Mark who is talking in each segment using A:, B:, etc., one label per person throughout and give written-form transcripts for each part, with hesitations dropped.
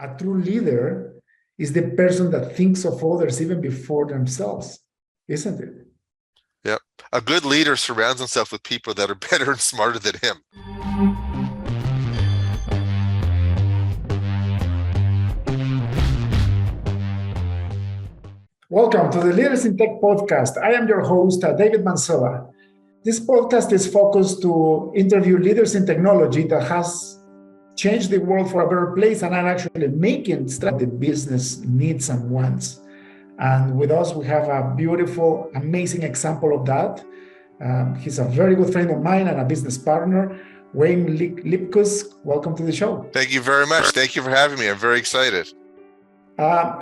A: A true leader is the person that thinks of others even before themselves, isn't it?
B: Yep. A good leader surrounds himself with people that are better and smarter than him.
A: Welcome to the Leaders in Tech podcast. I am your host, David Mansella. This podcast is focused to interview leaders in technology that has changed the world for a better place and are actually making the business needs and wants. And with us, we have a beautiful, amazing example of that. He's a very good friend of mine and a business partner, Wayne Lipkus. Welcome to the show.
B: Thank you very much. Thank you for having me. I'm very excited.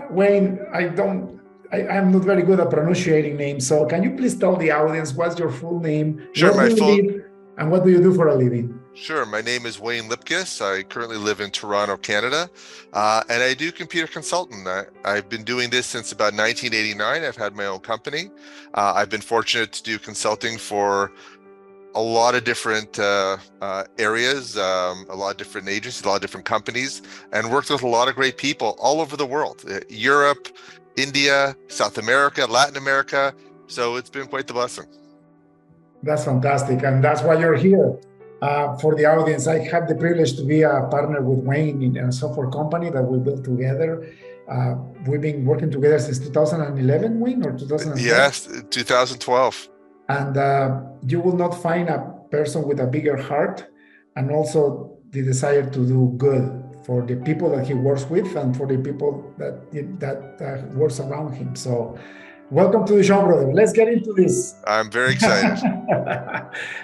A: Wayne, I'm not very good at pronunciating names, so can you please tell the audience what's your full name,
B: Sure,
A: where do you live, and what do you do for a living?
B: Sure. My name is Wayne Lipkus. I currently live in Toronto, Canada, and I do computer consulting. I've been doing this since about 1989. I've had my own company. I've been fortunate to do consulting for a lot of different areas, a lot of different agencies, a lot of different companies, and worked with a lot of great people all over the world, Europe, India, South America, Latin America. So it's been quite the blessing.
A: That's fantastic. And that's why you're here. For the audience, I had the privilege to be a partner with Wayne in a software company that we built together. We've been working together since 2011, Wayne, or 2012?
B: Yes, 2012.
A: And you will not find a person with a bigger heart and also the desire to do good for the people that he works with and for the people that works around him. So welcome to the show, brother. Let's get into this.
B: I'm very excited.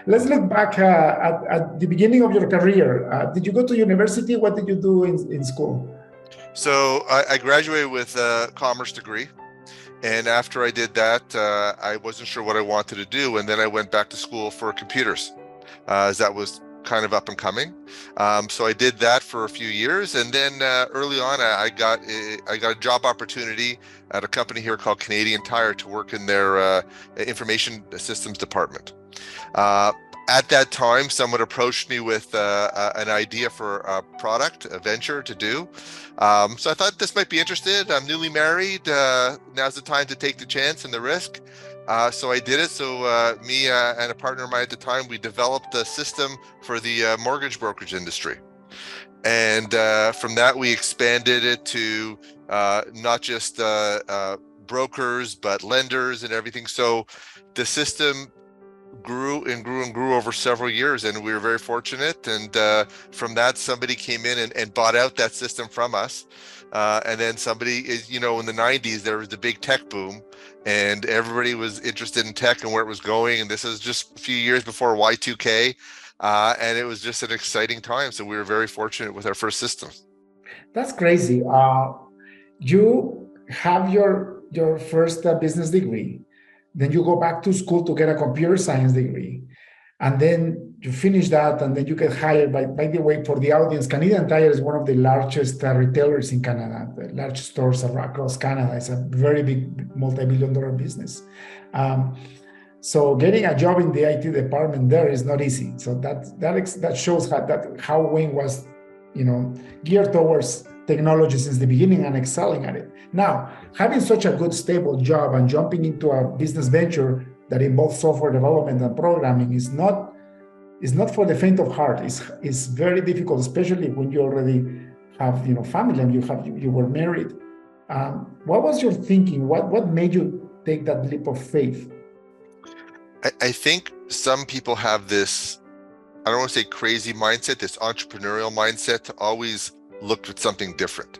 A: Let's look back at the beginning of your career. Did you go to university? What did you do in school?
B: So I graduated with a commerce degree. And after I did that, I wasn't sure what I wanted to do. And then I went back to school for computers, as that was kind of up and coming. So I did that for a few years. And then early on, I got a job opportunity at a company here called N.A.T.E to work in their information systems department. At that time, someone approached me with an idea for a product, a venture to do. So I thought this might be interested. I'm newly married. Now's the time to take the chance and the risk. So I did it. So me and a partner of mine at the time, we developed a system for the mortgage brokerage industry. And from that, we expanded it to not just brokers, but lenders and everything. So the system grew and grew and grew over several years, and we were very fortunate. And from that, somebody came in and bought out that system from us. And then somebody is, in the 90s, there was the big tech boom, and everybody was interested in tech and where it was going. And this is just a few years before Y2K. And it was just an exciting time. So we were very fortunate with our first system.
A: That's crazy. You have your first business degree. Then you go back to school to get a computer science degree. And then you finish that, and then you get hired. By the way, for the audience, Canadian Tire is one of the largest retailers in Canada, the large stores across Canada. It's a very big multi-billion-dollar business. So getting a job in the IT department there is not easy. So that shows how Wayne was, geared towards technology since the beginning and excelling at it. Now, having such a good, stable job and jumping into a business venture that involves software development and programming is not for the faint of heart. It's very difficult, especially when you already have family and you were married. What was your thinking? What made you take that leap of faith?
B: I think some people have this, I don't want to say crazy mindset, this entrepreneurial mindset to always look at something different.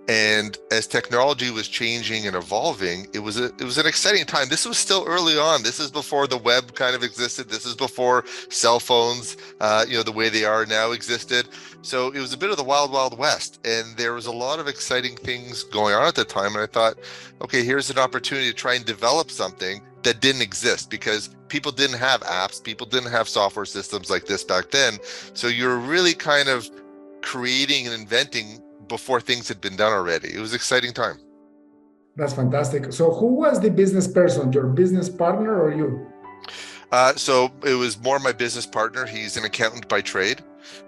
B: And as technology was changing and evolving, it was an exciting time. This was still early on. This is before the web kind of existed. This is before cell phones, the way they are now existed. So it was a bit of the wild, wild west. And there was a lot of exciting things going on at the time. And I thought, okay, here's an opportunity to try and develop something that didn't exist, because people didn't have apps. People didn't have software systems like this back then. So you're really kind of creating and inventing before things had been done already. It was an exciting time.
A: That's fantastic. So who was the business person, your business partner or you?
B: So it was more my business partner. He's an accountant by trade.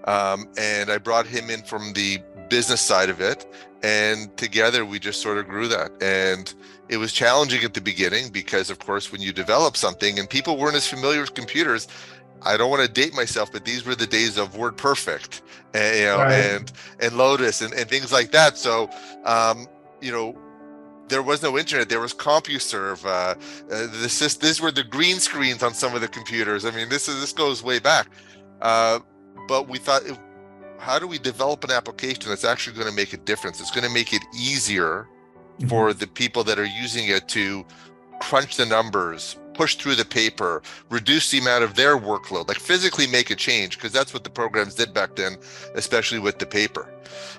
B: And I brought him in from the business side of it. And together we just sort of grew that. And it was challenging at the beginning because, of course, when you develop something and people weren't as familiar with computers, I don't want to date myself, but these were the days of WordPerfect and,
A: Right.
B: and Lotus and things like that. So, you know, there was no internet. There was CompuServe. These were the green screens on some of the computers. I mean, this goes way back. But we thought, how do we develop an application that's actually going to make a difference? It's going to make it easier for the people that are using it to crunch the numbers, push through the paper, reduce the amount of their workload, like physically make a change, because that's what the programs did back then, especially with the paper.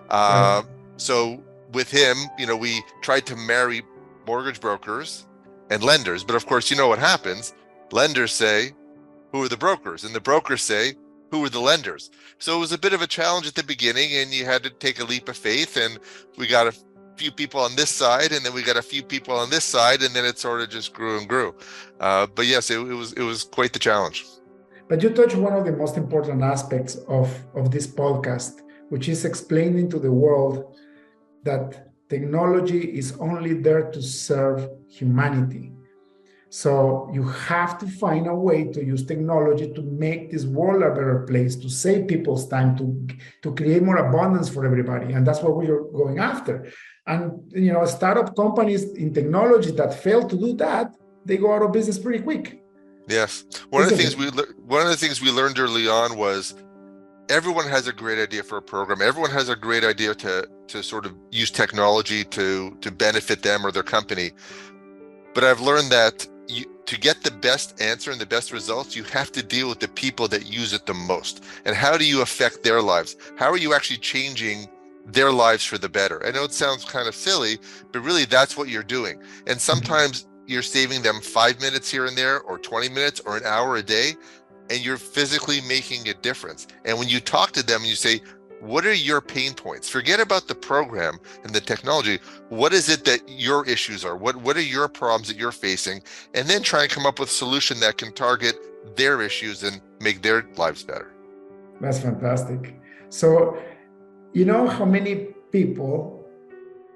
A: Right.
B: So with him, we tried to marry mortgage brokers and lenders, but of course, you know what happens. Lenders say, who are the brokers? And the brokers say, who are the lenders? So it was a bit of a challenge at the beginning, and you had to take a leap of faith, and we got a few people on this side, and then we got a few people on this side, and then it sort of just grew and grew. But yes, it was quite the challenge.
A: But you touched one of the most important aspects of this podcast, which is explaining to the world that technology is only there to serve humanity. So you have to find a way to use technology to make this world a better place, to save people's time, to create more abundance for everybody. And that's what we are going after. And startup companies in technology that fail to do that, they go out of business pretty quick.
B: Yes. One of the things we learned early on was everyone has a great idea for a program. Everyone has a great idea to sort of use technology to benefit them or their company. But I've learned that to get the best answer and the best results, you have to deal with the people that use it the most. And how do you affect their lives? How are you actually changing their lives for the better? I know it sounds kind of silly, but really that's what you're doing. And sometimes you're saving them 5 minutes here and there, or 20 minutes, or an hour a day, and you're physically making a difference. And when you talk to them and you say, what are your pain points? Forget about the program and the technology. What is it that your issues are? What are your problems that you're facing? And then try and come up with a solution that can target their issues and make their lives better.
A: That's fantastic. So, you know how many people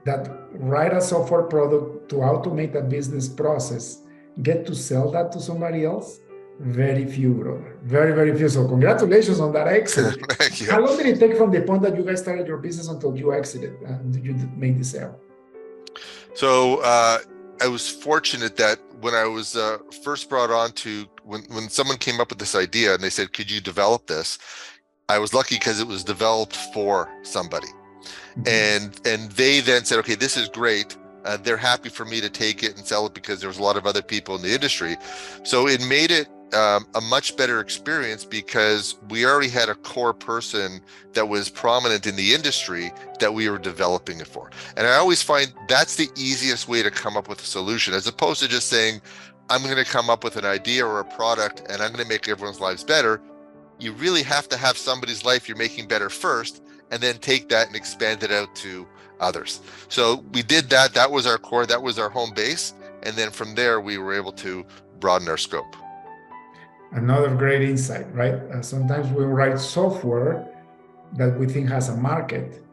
A: that write a software product to automate a business process get to sell that to somebody else? Very few, brother. Very, very few. So congratulations on that exit.
B: Thank you.
A: How long did it take from the point that you guys started your business until you exited and you made the sale?
B: So I was fortunate that when I was first brought on to, when someone came up with this idea and they said, could you develop this? I was lucky because it was developed for somebody. And they then said, okay, this is great. They're happy for me to take it and sell it because there was a lot of other people in the industry. So it made it a much better experience because we already had a core person that was prominent in the industry that we were developing it for. And I always find that's the easiest way to come up with a solution, as opposed to just saying, I'm going to come up with an idea or a product and I'm going to make everyone's lives better. You really have to have somebody's life you're making better first, and then take that and expand it out to others. So we did that. That was our core. That was our home base. And then from there, we were able to broaden our scope.
A: Another great insight, right? Sometimes we write software that we think has a market,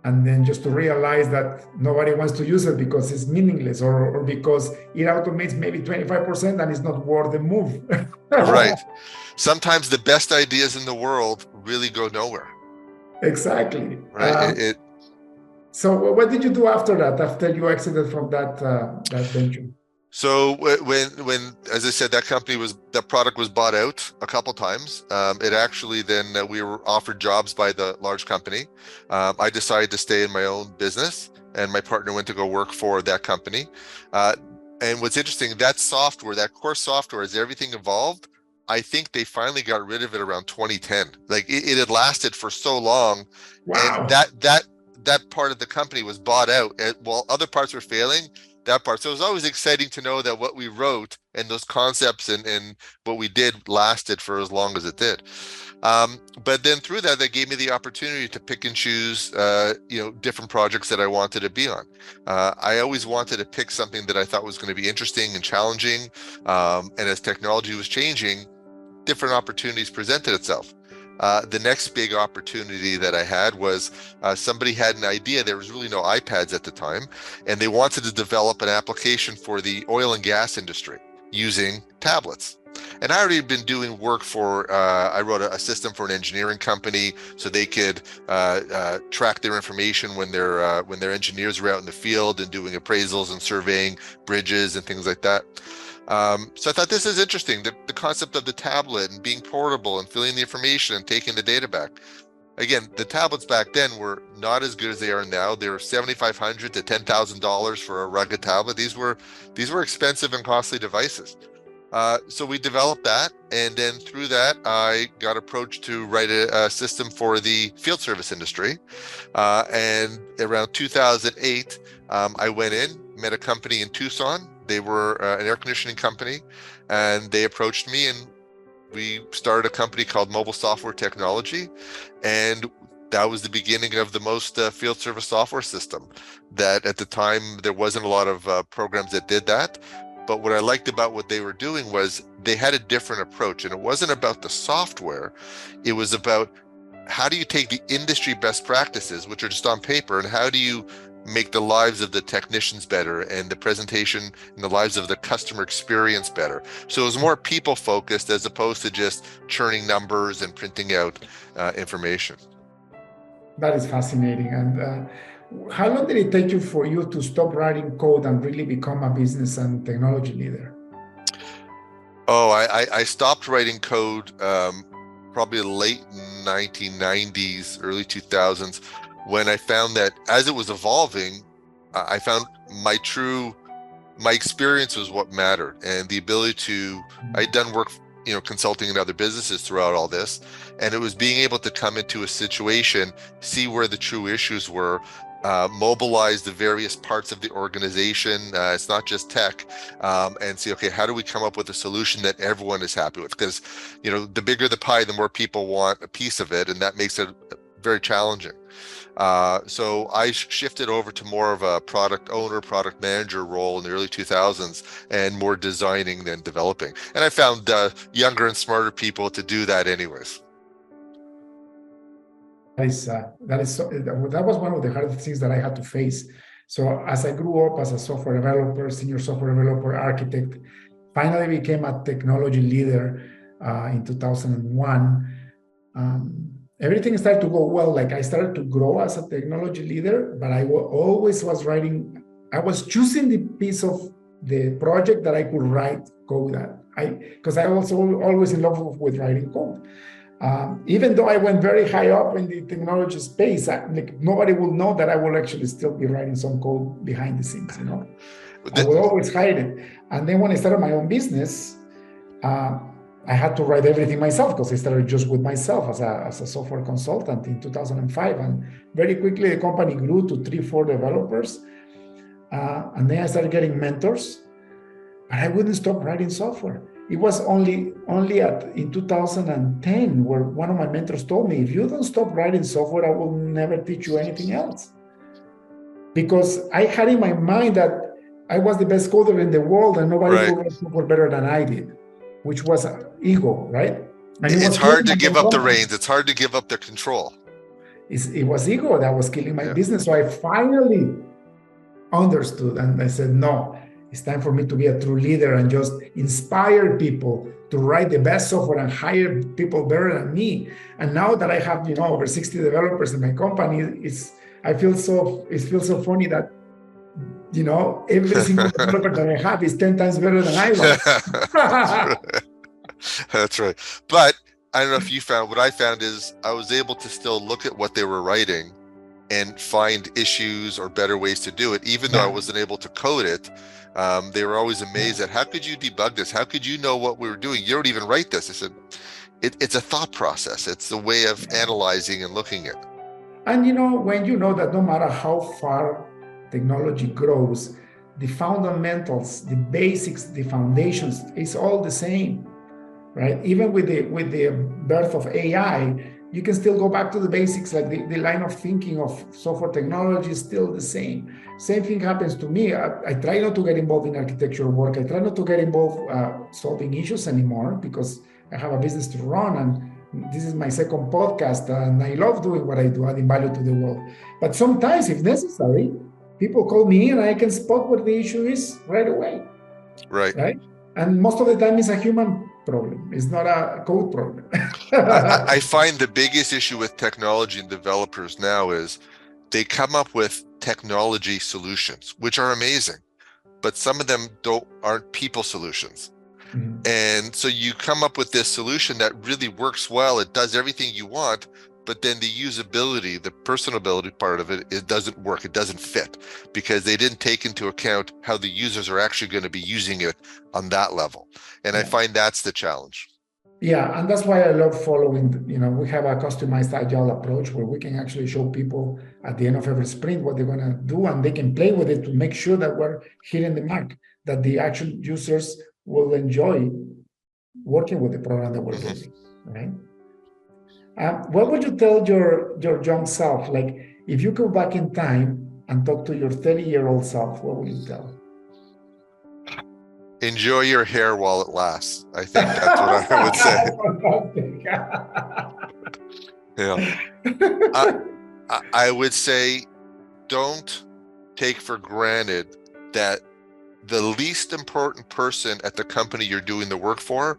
A: and then just to realize that nobody wants to use it because it's meaningless or because it automates maybe 25% and it's not worth the move.
B: Right. Sometimes the best ideas in the world really go nowhere.
A: Exactly.
B: Right.
A: So what did you do after that, after you exited from that venture?
B: So when, as I said, that product was bought out a couple times. It actually then we were offered jobs by the large company. I decided to stay in my own business, and my partner went to go work for that company. And what's interesting, that software, that core software, as everything evolved, I think they finally got rid of it around 2010. Like it had lasted for so long,
A: Wow.
B: and that part of the company was bought out. While other parts were failing, that part. So it was always exciting to know that what we wrote and those concepts and what we did lasted for as long as it did. But then through that, that gave me the opportunity to pick and choose, different projects that I wanted to be on. I always wanted to pick something that I thought was going to be interesting and challenging. And as technology was changing, different opportunities presented itself. The next big opportunity that I had was somebody had an idea. There was really no iPads at the time, and they wanted to develop an application for the oil and gas industry using tablets. And I already had been doing work for, I wrote a system for an engineering company so they could track their information when their engineers were out in the field and doing appraisals and surveying bridges and things like that. So I thought this is interesting, the concept of the tablet and being portable and filling the information and taking the data back. Again, the tablets back then were not as good as they are now. They were $7,500 to $10,000 for a rugged tablet. These were expensive and costly devices. So we developed that, and then through that, I got approached to write a system for the field service industry. And around 2008, I went in, met a company in Tucson. They were an air conditioning company, and they approached me, and we started a company called Mobile Software Technology, and that was the beginning of the most field service software system. That at the time, there wasn't a lot of programs that did that. But what I liked about what they were doing was they had a different approach, and it wasn't about the software. It was about how do you take the industry best practices, which are just on paper, and how do you make the lives of the technicians better and the presentation and the lives of the customer experience better. So it was more people focused as opposed to just churning numbers and printing out information.
A: That is fascinating. And how long did it take for you to stop writing code and really become a business and technology leader?
B: Oh, I stopped writing code probably late 1990s, early 2000s, when I found that as it was evolving, I found my experience was what mattered, and the ability to, I'd done work, consulting in other businesses throughout all this, and it was being able to come into a situation, see where the true issues were, mobilize the various parts of the organization. It's not just tech, and see, okay, how do we come up with a solution that everyone is happy with? Because, the bigger the pie, the more people want a piece of it, and that makes it very challenging. So I shifted over to more of a product owner, product manager role in the early 2000s, and more designing than developing. And I found younger and smarter people to do that anyways.
A: That was one of the hardest things that I had to face. So as I grew up as a software developer, senior software developer, architect, finally became a technology leader in 2001. Everything started to go well. Like I started to grow as a technology leader, but I always was writing. I was choosing the piece of the project that I could write code at. Because I was always in love with writing code. Even though I went very high up in the technology space, nobody will know that I will actually still be writing some code behind the scenes. I will always hide it. And then when I started my own business, I had to write everything myself because I started just with myself as a software consultant in 2005. And very quickly, the company grew to 3-4 developers. And then I started getting mentors, but I wouldn't stop writing software. It was only in 2010 where one of my mentors told me, if you don't stop writing software, I will never teach you anything else. Because I had in my mind that I was the best coder in the world and nobody could write software better than I did, which was ego, right? And
B: it's hard to give up the reins. It's hard to give up the control.
A: It was ego that was killing my business. So I finally understood, and I said, no, it's time for me to be a true leader and just inspire people to write the best software and hire people better than me. And now that I have, over 60 developers in my company, it feels so funny that, every single developer that I have is 10 times better than I was.
B: That's right. But I don't know if you found, what I found is I was able to still look at what they were writing and find issues or better ways to do it, even though I wasn't able to code it. They were always amazed at, how could you debug this? How could you know what we were doing? You don't even write this. I said, it's a thought process. It's a way of analyzing and looking at it.
A: And when you know that no matter how far technology grows, the fundamentals, the basics, the foundations, it's all the same. right? Even with the birth of AI, you can still go back to the basics, like the line of thinking of software technology is still the same. Same thing happens to me. I try not to get involved in architecture work. I try not to get involved solving issues anymore because I have a business to run, and this is my second podcast, and I love doing what I do, adding value to the world. But sometimes, if necessary, people call me in and I can spot what the issue is right away,
B: Right.
A: right? And most of the time, it's a human problem. It's not a code problem.
B: I find the biggest issue with technology and developers now is they come up with technology solutions, which are amazing, but some of them aren't people solutions.
A: Mhm.
B: And so you come up with this solution that really works well. It does everything you want, but then the usability, the personability part of it, it doesn't work. It doesn't fit because they didn't take into account how the users are actually going to be using it on that level. And I
A: Yeah.
B: find that's the challenge.
A: Yeah, and that's why I love following, we have a customized agile approach where we can actually show people at the end of every sprint what they're going to do, and they can play with it to make sure that we're hitting the mark, that the actual users will enjoy working with the program that we're
B: Mhm.
A: building, right? What would you tell your young self? Like, if you go back in time and talk to your 30-year-old self, what would you tell?
B: Enjoy your hair while it lasts. I think that's what I would say. Yeah. I would say don't take for granted that the least important person at the company you're doing the work for,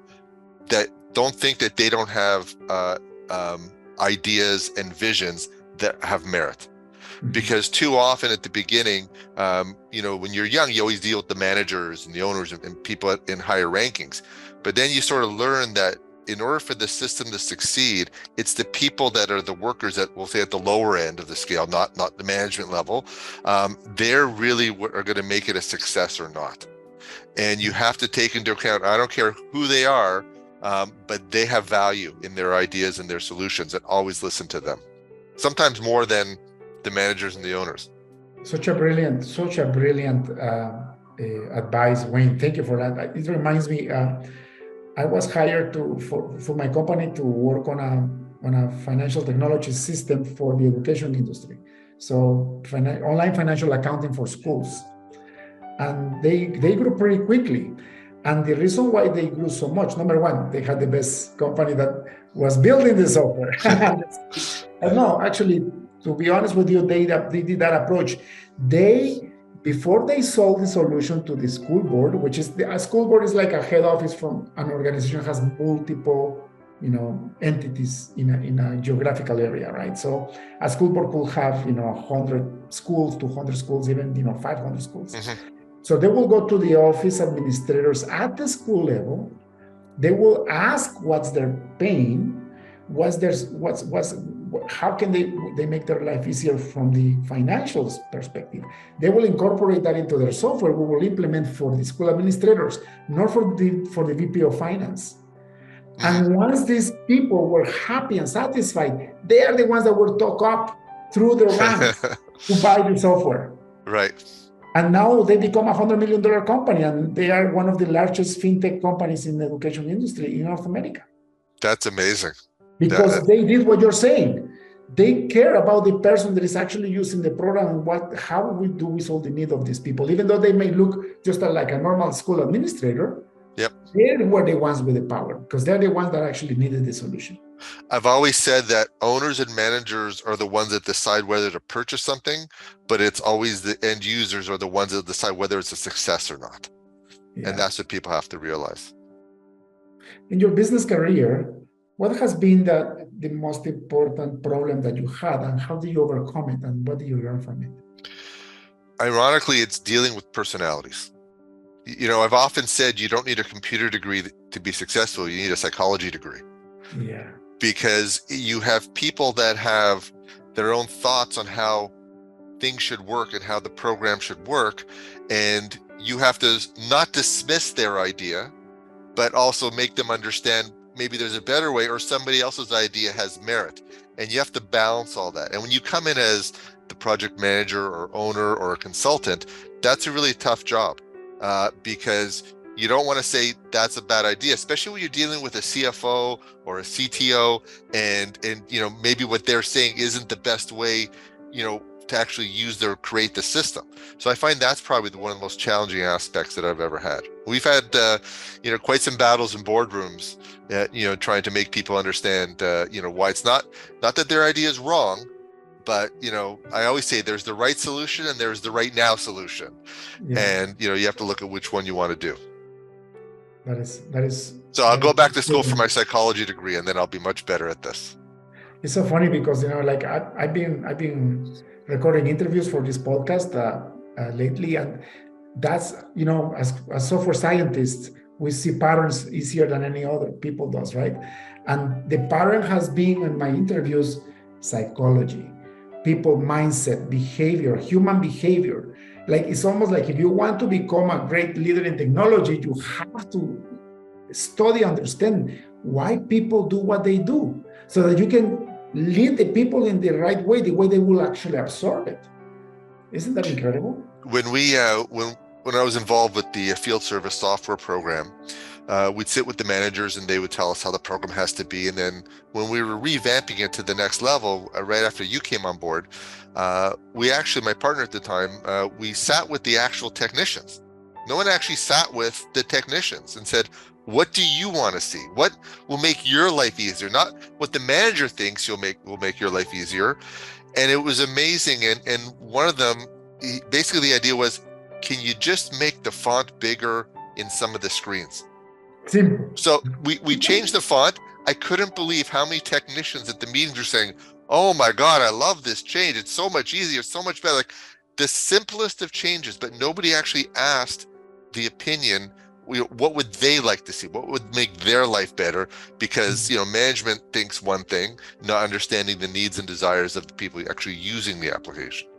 B: that don't think that they don't have ideas and visions that have merit. Because too often at the beginning, when you're young, you always deal with the managers and the owners and people in higher rankings. But then you sort of learn that in order for the system to succeed, it's the people that are the workers that we'll say at the lower end of the scale, not the management level. They're really what are going to make it a success or not. And you have to take into account, I don't care who they are, but they have value in their ideas and their solutions, and always listen to them. Sometimes more than the managers and the owners.
A: Such a brilliant advice, Wayne. Thank you for that. It reminds me, I was hired for my company to work on a financial technology system for the education industry. So online financial accounting for schools, and they grew pretty quickly. And the reason why they grew so much, number one, they had the best company that was building the software. And no, actually, to be honest with you, they did that approach. Before they sold the solution to the school board, which is a school board is like a head office from an organization has multiple, entities in a geographical area, right? So a school board could have, 100 schools, 200 schools, even, 500 schools. Mm-hmm. So they will go to the office administrators at the school level. They will ask what's their pain, how can they make their life easier from the financial perspective. They will incorporate that into their software. We will implement for the school administrators, not for the VP of finance. And once these people were happy and satisfied, they are the ones that were talked up through the ranks to buy the software.
B: Right.
A: And now they become $100 million company, and they are one of the largest fintech companies in the education industry in North America.
B: That's amazing.
A: Because they did what you're saying. They care about the person that is actually using the program and how do we solve the need of these people, even though they may look just like a normal school administrator.
B: Yep.
A: They were the ones with the power because they're the ones that actually needed the solution.
B: I've always said that owners and managers are the ones that decide whether to purchase something, but it's always the end users are the ones that decide whether it's a success or not. Yeah. And that's what people have to realize.
A: In your business career, what has been the most important problem that you had, and how did you overcome it, and what did you learn from it?
B: Ironically, it's dealing with personalities. I've often said you don't need a computer degree to be successful. You need a psychology degree.
A: Yeah.
B: Because you have people that have their own thoughts on how things should work and how the program should work. And you have to not dismiss their idea, but also make them understand maybe there's a better way or somebody else's idea has merit. And you have to balance all that. And when you come in as the project manager or owner or a consultant, that's a really tough job because You don't want to say that's a bad idea, especially when you're dealing with a CFO or a CTO, and maybe what they're saying isn't the best way, to actually use or create the system. So I find that's probably one of the most challenging aspects that I've ever had. We've had, quite some battles in boardrooms, trying to make people understand, why it's not that their idea is wrong, but, I always say there's the right solution and there's the right now solution.
A: Yeah.
B: And, you have to look at which one you want to do.
A: That is.
B: So I'll go back to school for my psychology degree, and then I'll be much better at this. It's
A: so funny because, like I've been recording interviews for this podcast lately, and that's, as software scientists, we see patterns easier than any other people does, right? And the pattern has been in my interviews, psychology, people mindset, behavior, human behavior. Like, it's almost like if you want to become a great leader in technology, you have to study, understand why people do what they do, so that you can lead the people in the right way, the way they will actually absorb it. Isn't that incredible?
B: When we when I was involved with the field service software program, we'd sit with the managers and they would tell us how the program has to be. And then when we were revamping it to the next level, right after you came on board, we actually, my partner at the time, we sat with the actual technicians. No one actually sat with the technicians and said, what do you want to see? What will make your life easier? Not what the manager thinks will make your life easier. And it was amazing. And one of them, basically the idea was, can you just make the font bigger in some of the screens?
A: Simple.
B: So we changed the font. I couldn't believe how many technicians at the meetings were saying, oh my God, I love this change. It's so much easier, so much better. Like, the simplest of changes, but nobody actually asked the opinion, what would they like to see? What would make their life better? Because, management thinks one thing, not understanding the needs and desires of the people actually using the application.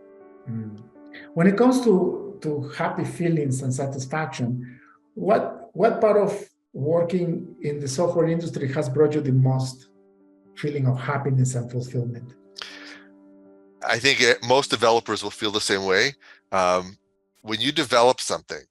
A: When it comes to happy feelings and satisfaction, what part of working in the software industry has brought you the most feeling of happiness and fulfillment?
B: I think most developers will feel the same way. When you develop something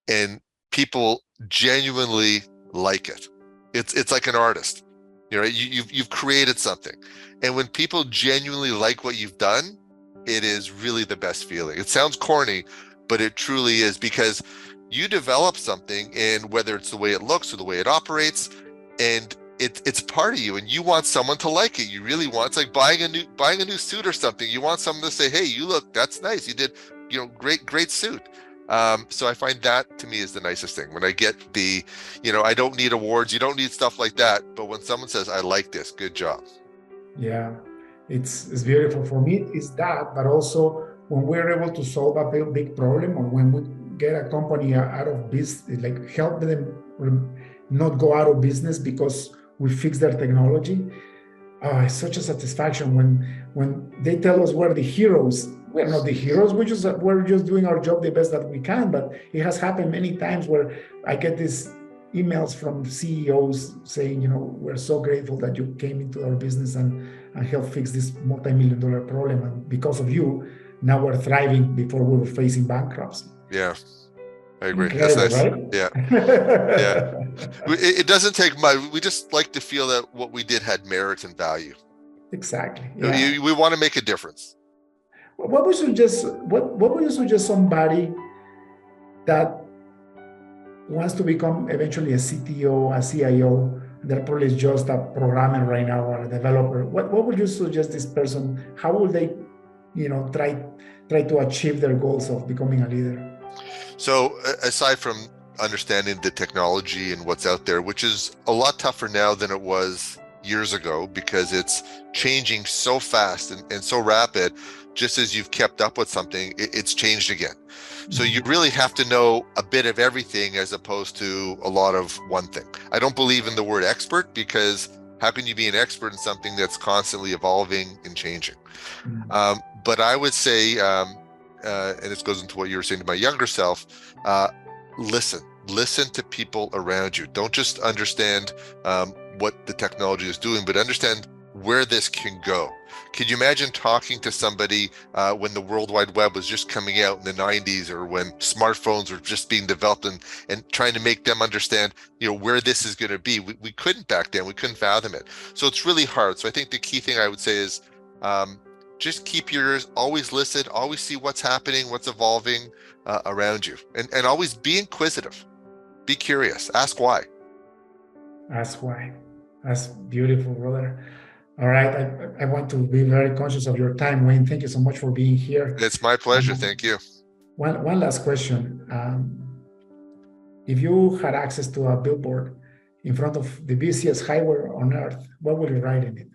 B: and people genuinely like it, it's like an artist. You've created something, and when people genuinely like what you've done, it is really the best feeling. It sounds corny, but it truly is, because you develop something, and whether it's the way it looks or the way it operates, and it's part of you, and you want someone to like it. You really want, it's like buying a new suit or something. You want someone to say, hey, you look, that's nice. You did, great suit. So I find that, to me, is the nicest thing. When I get the, I don't need awards, you don't need stuff like that, but when someone says, I like this, good job.
A: Yeah, it's beautiful. For me, it's that, but also when we're able to solve a big problem, or when we get a company out of business, like help them not go out of business because we fix their technology. It's such a satisfaction when they tell us we're the heroes. We're not the heroes. We're just doing our job the best that we can. But it has happened many times where I get these emails from CEOs saying, we're so grateful that you came into our business and helped fix this multi-million-dollar problem. And because of you, now we're thriving before we were facing bankruptcy.
B: Yeah, I agree.
A: Incredible,
B: that's nice.
A: Right?
B: Yeah. Yeah. It doesn't take much. We just like to feel that what we did had merit and value.
A: Exactly. Yeah.
B: We want to make a difference.
A: What would you suggest somebody that wants to become eventually a CTO, a CIO, that probably is just a programmer right now or a developer? What would you suggest this person? How will they, try to achieve their goals of becoming a leader?
B: So aside from understanding the technology and what's out there, which is a lot tougher now than it was years ago, because it's changing so fast and so rapid. Just as you've kept up with something, it's changed again. So you really have to know a bit of everything as opposed to a lot of one thing. I don't believe in the word expert, because how can you be an expert in something that's constantly evolving and changing? But I would say, and this goes into what you were saying to my younger self, listen to people around you. Don't just understand what the technology is doing, but understand where this can go. Could you imagine talking to somebody when the World Wide Web was just coming out in the 90s, or when smartphones were just being developed, and trying to make them understand, where this is going to be? We couldn't back then. We couldn't fathom it. So it's really hard. So I think the key thing I would say is just keep your ears, always listen, always see what's happening, what's evolving around you, and always be inquisitive, be curious, ask why.
A: Ask why. That's beautiful, brother. All right. I want to be very conscious of your time, Wayne. Thank you so much for being here.
B: It's my pleasure. Thank you.
A: One last question. If you had access to a billboard in front of the busiest highway on earth, what would you write in it?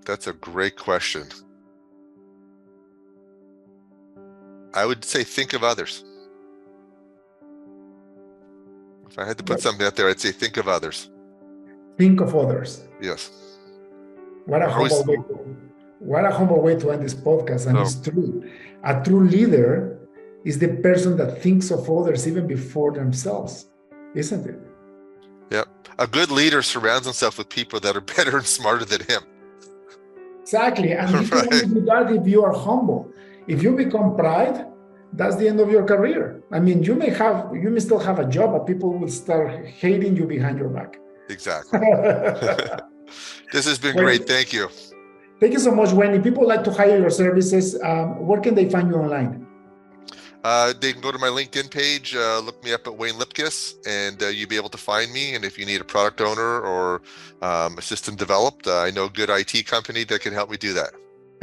B: That's a great question. I would say think of others. If I had to put something out there, I'd say think of others.
A: Think of others.
B: Yes.
A: What a humble way to end this podcast. And it's true. A true leader is the person that thinks of others even before themselves, isn't it?
B: Yep. A good leader surrounds himself with people that are better and smarter than him.
A: Exactly. And you can only do that if you are humble. If you become pride, that's the end of your career. I mean, you may still have a job, but people will start hating you behind your back.
B: Exactly. This has been great. Thank you.
A: Thank you so much, Wayne. If people like to hire your services, where can they find you online?
B: They can go to my LinkedIn page, look me up at Wayne Lipkus, and you'll be able to find me. And if you need a product owner or a system developed, I know a good IT company that can help me do that.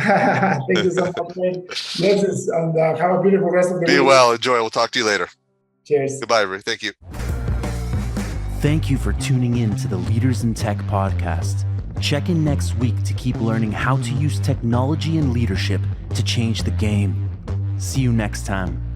A: Thank you so much, Wayne. Yes, and have a beautiful rest of the week.
B: Be well. Enjoy. We'll talk to you later.
A: Cheers.
B: Goodbye, everybody. Thank you.
C: Thank you for tuning in to the Leaders in Tech podcast. Check in next week to keep learning how to use technology and leadership to change the game. See you next time.